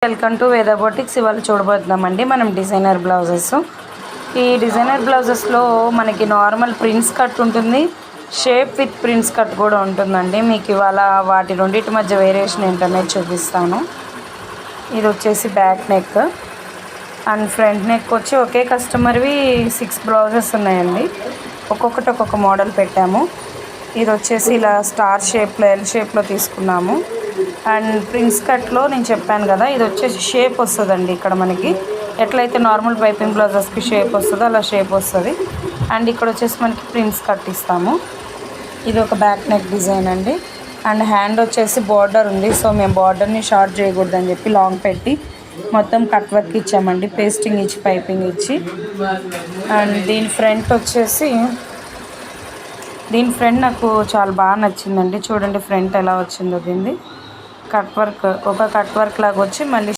Welcome to వేద boutiques. ఇవాళ చూడబోతున్నామండి మనం డిజైనర్ బ్లౌజెస్. ఈ డిజైనర్ బ్లౌజెస్లో మనకి నార్మల్ ప్రిన్స్ కట్ ఉంటుంది, షేప్ విత్ ప్రిన్స్ కట్ కూడా ఉంటుందండి. మీకు ఇవాళ వాటి రెండింటి మధ్య వేరియేషన్ ఏంటనేది చూపిస్తాను. ఇది వచ్చేసి back neck and front neck వచ్చి ఒకే కస్టమర్వి 6 బ్లౌజెస్ ఉన్నాయండి. ఒక్కొక్కటి ఒక్కొక్క మోడల్ పెట్టాము. ఇది వచ్చేసి ఇలా స్టార్ షేప్లో ఎల్ షేప్లో తీసుకున్నాము. అండ్ ప్రిన్స్ కట్లో నేను చెప్పాను కదా, ఇది వచ్చేసి షేప్ వస్తుందండి. ఇక్కడ మనకి ఎట్లయితే నార్మల్ పైపింగ్ బ్లౌజెస్కి షేప్ వస్తుందో అలా షేప్ వస్తుంది. అండ్ ఇక్కడ వచ్చేసి మనకి ప్రిన్స్ కట్ ఇస్తాము. ఇది ఒక బ్యాక్ నెక్ డిజైన్ అండి. అండ్ హ్యాండ్ వచ్చేసి బార్డర్ ఉంది. సో మేము బార్డర్ని షార్ట్ చేయకూడదని చెప్పి లాంగ్ పెట్టి మొత్తం కట్ వర్క్ ఇచ్చామండి, పేస్టింగ్ ఇచ్చి పైపింగ్ ఇచ్చి. అండ్ దీని ఫ్రంట్ నాకు చాలా బాగా నచ్చిందండి. చూడండి ఫ్రంట్ ఎలా వచ్చిందో. దీన్ని కట్ వర్క్, ఒక కట్ వర్క్ లాగా వచ్చి మళ్ళీ